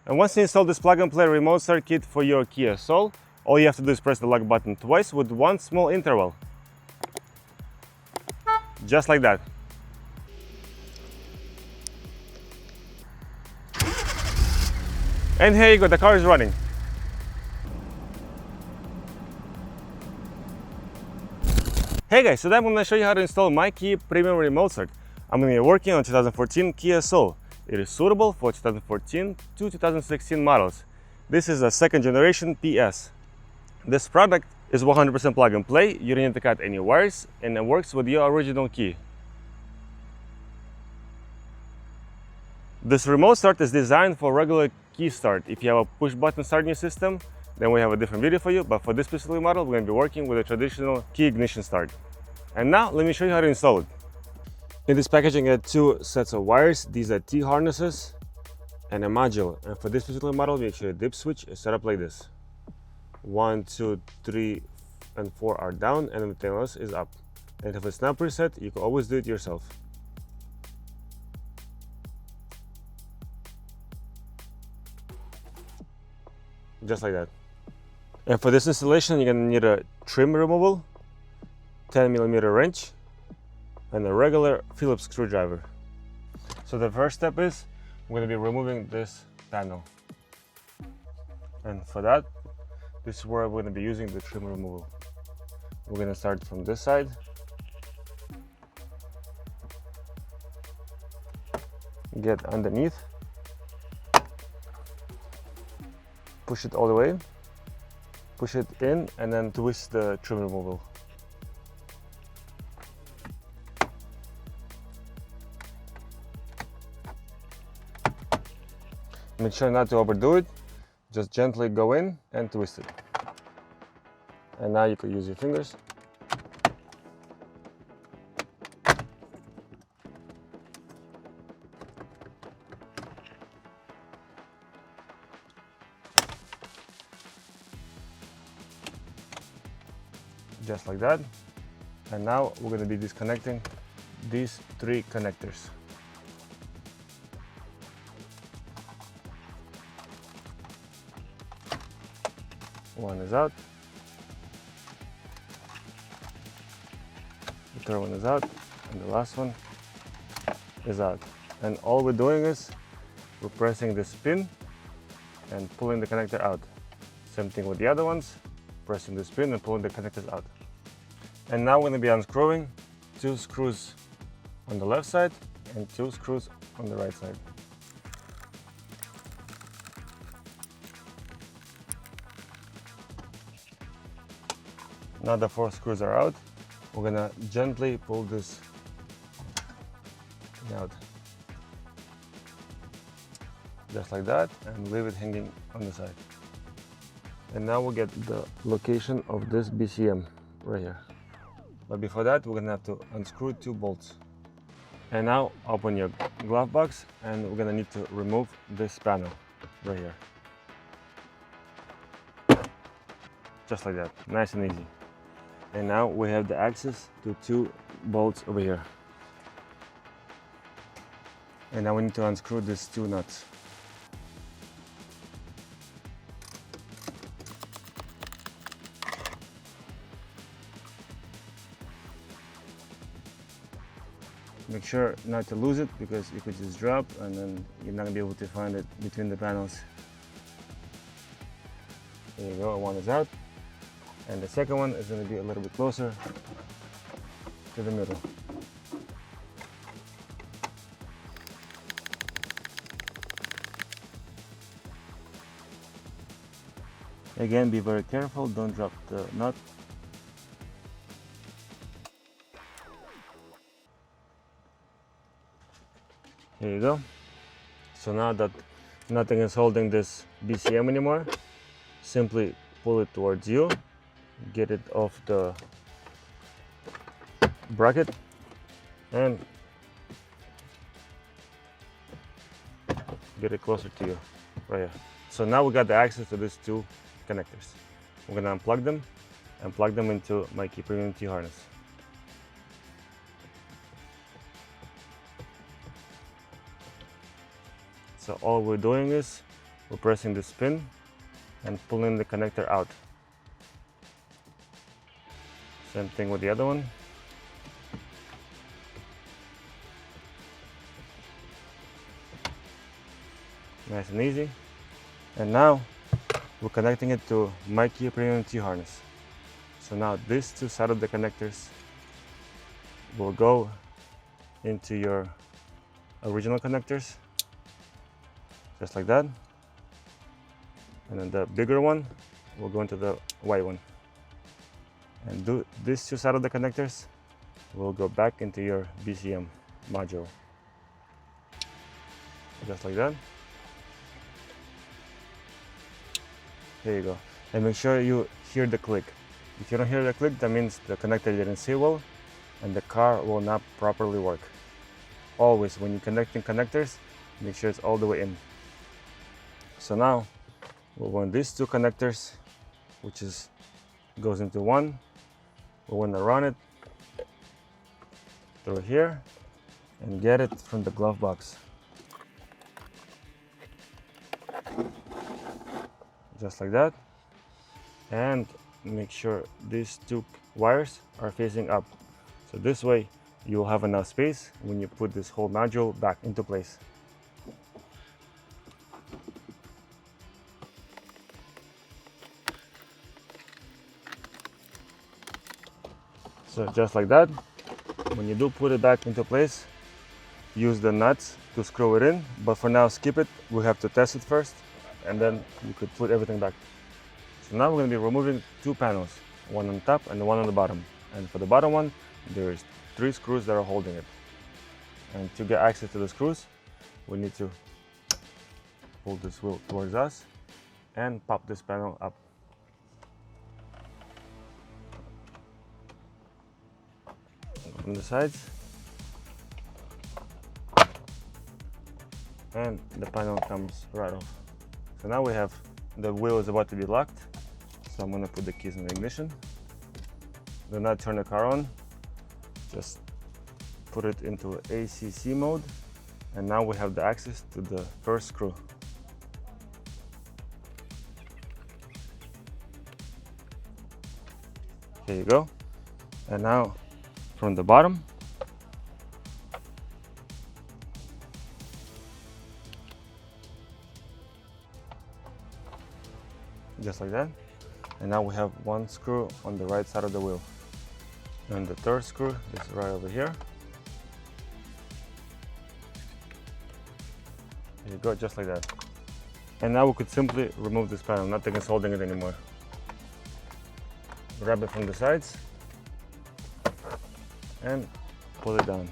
And once you install this plug-and-play remote start kit for your Kia Soul, all you have to do is press the lock button twice with one small interval. Just like that. And here you go, the car is running. Hey guys, today I'm going to show you how to install MyKey Premium Remote Start. I'm going to be working on 2014 Kia Soul. It is suitable for 2014 to 2016 models. This is a second generation PS. This product is 100% plug and play, you don't need to cut any wires, and it works with your original key. This remote start is designed for regular key start. If you have a push button start in your system, then we have a different video for you, but for this specific model, we're going to be working with a traditional key ignition start. And now, let me show you how to install it. In this packaging, I had two sets of wires. These are T-harnesses and a module. And for this particular model, make sure the dip switch is set up like this. 1, 2, 3, and 4 are down, and everything else is up. And if it's not preset, you can always do it yourself. Just like that. And for this installation, you're going to need a trim removal, 10mm wrench, and a regular Phillips screwdriver. So the first step is we're going to be removing this panel. And for that, this is where we're going to be using the trim removal. We're going to start from this side. Get underneath. Push it all the way, push it in, and then twist the trim removal. Make sure not to overdo it, just gently go in and twist it. And now you can use your fingers. Just like that. And now we're going to be disconnecting these three connectors. One is out. The third one is out. And the last one is out. And all we're doing is we're pressing this pin and pulling the connector out. Same thing with the other ones. Pressing this pin and pulling the connectors out. And now we're going to be unscrewing 2 screws on the left side and 2 screws on the right side. Now the 4 screws are out, we're going to gently pull this out. Just like that, and leave it hanging on the side. And now we'll get the location of this BCM right here. But before that, we're gonna have to unscrew 2 bolts. And now open your glove box, and we're gonna need to remove this panel right here. Just like that, nice and easy. And now we have the access to 2 bolts over here. And now we need to unscrew these 2 nuts. Make sure not to lose it, because it could just drop and then you're not gonna be able to find it between the panels. There you go, one is out. And the second one is gonna be a little bit closer to the middle. Again, be very careful, don't drop the nut. Here you go. So now that nothing is holding this BCM anymore, simply pull it towards you, get it off the bracket, and get it closer to you, right here. So now we got the access to these 2 connectors. We're gonna unplug them and plug them into MyKey Premium T-harness. So all we're doing is we're pressing this pin and pulling the connector out. Same thing with the other one. Nice and easy. And now we're connecting it to MyKey Premium T-harness. So now these two sides of the connectors will go into your original connectors, just like that. And then the bigger one will go into the white one. And these two sides of the connectors will go back into your BCM module, just like that. There you go. And make sure you hear the click. If you don't hear the click, that means the connector didn't seal well and the car will not properly work. Always, when you're connecting connectors, make sure it's all the way in. So now we'll want these two connectors, which goes into one. We'll want to run it through here and get it from the glove box. Just like that. And make sure these two wires are facing up. So this way you'll have enough space when you put this whole module back into place. So just like that, when you do put it back into place, use the nuts to screw it in, but for now skip it. We have to test it first and then you could put everything back. So now we're going to be removing two panels, one on top and one on the bottom. And for the bottom one, there's 3 screws that are holding it. And to get access to the screws, we need to pull this wheel towards us and pop this panel up. On the sides, and the panel comes right off. So now we have the wheel is about to be locked, so I'm going to put the keys in the ignition. Do not turn the car on, just put it into ACC mode, and now we have the access to the first screw. Here you go. And now from the bottom, just like that. And now we have one screw on the right side of the wheel. And the third screw is right over here. There you go, just like that. And now we could simply remove this panel, nothing is holding it anymore. Grab it from the sides and pull it down.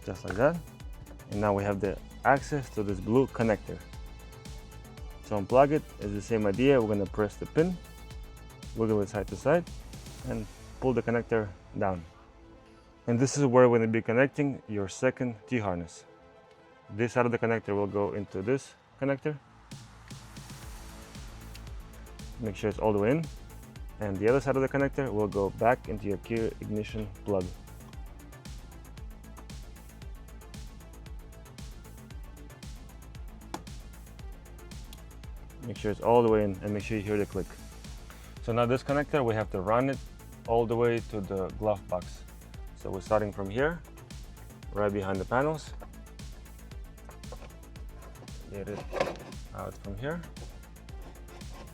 Just like that. And now we have the access to this blue connector. To unplug it is the same idea. We're going to press the pin, wiggle it side to side, and pull the connector down. And this is where we're going to be connecting your second T-harness. This side of the connector will go into this connector. Make sure it's all the way in. And the other side of the connector will go back into your key ignition plug. Make sure it's all the way in and make sure you hear the click. So now this connector, we have to run it all the way to the glove box. So we're starting from here, right behind the panels. Get it out from here.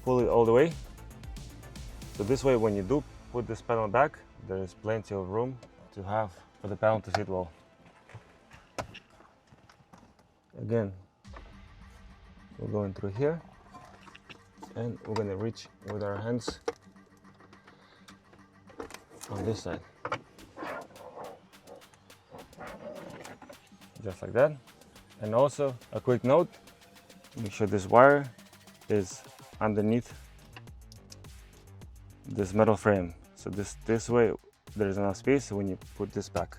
Pull it all the way. So this way, when you do put this panel back, there is plenty of room to have for the panel to sit well. Again, we're going through here, and we're going to reach with our hands on this side. Just like that. And also, a quick note, make sure this wire is underneath this metal frame. So this way there's enough space when you put this back.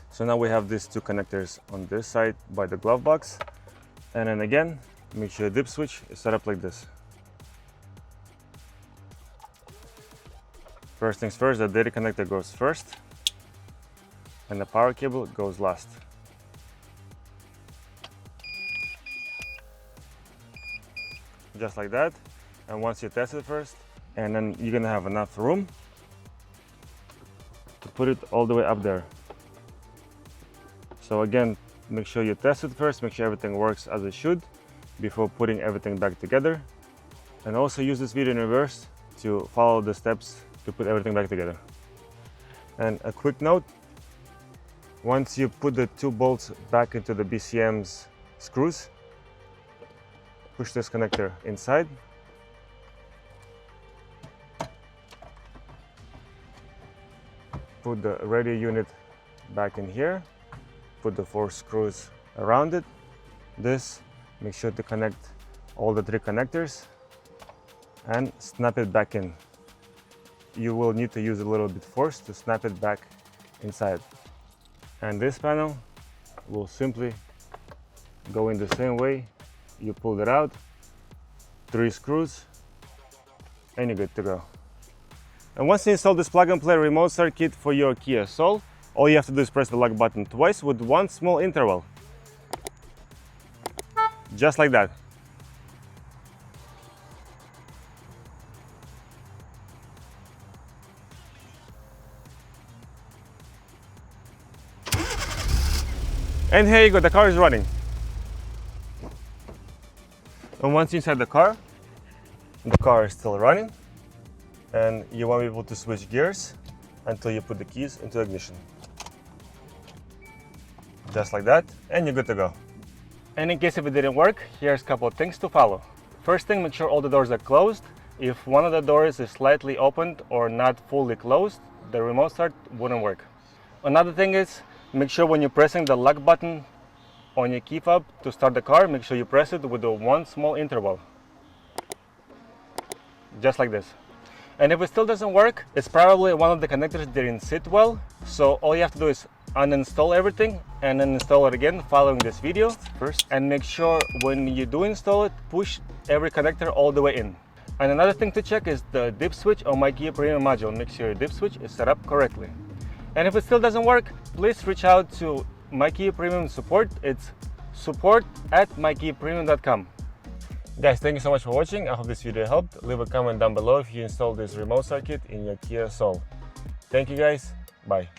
So now we have these two connectors on this side by the glove box. And then again, make sure the dip switch is set up like this. First things first, the data connector goes first and the power cable goes last. just like that. And once you test it first, and then you're gonna have enough room to put it all the way up there. So again, make sure you test it first, make sure everything works as it should before putting everything back together. And also use this video in reverse to follow the steps to put everything back together. And a quick note, once you put the 2 bolts back into the BCM's screws, push this connector inside. Put the radio unit back in here. Put the 4 screws around it. This, make sure to connect all the 3 connectors and snap it back in. You will need to use a little bit force to snap it back inside. And this panel will simply go in the same way. You pulled it out, 3 screws, and you're good to go. And once you install this plug-and-play remote start kit for your Kia Soul, all you have to do is press the lock button twice with 1 small interval. Just like that. And here you go, the car is running. And once inside the car is still running, and you won't be able to switch gears until you put the keys into ignition. Just like that, and you're good to go. And in case if it didn't work, here's a couple of things to follow. First thing, make sure all the doors are closed. If one of the doors is slightly opened or not fully closed, the remote start wouldn't work. Another thing is, make sure when you're pressing the lock button on your key fob to start the car, make sure you press it with the 1 small interval. Just like this. And if it still doesn't work, it's probably one of the connectors didn't sit well. So all you have to do is uninstall everything and then install it again following this video first. And make sure when you do install it, push every connector all the way in. And another thing to check is the dip switch on MyKey Premium module. Make sure your dip switch is set up correctly. And if it still doesn't work, please reach out to MyKey Premium support. It's support@mykeypremium.com. Guys, thank you so much for watching. I hope this video helped. Leave a comment down below if you installed this remote start kit in your Kia Soul. Thank you guys. Bye.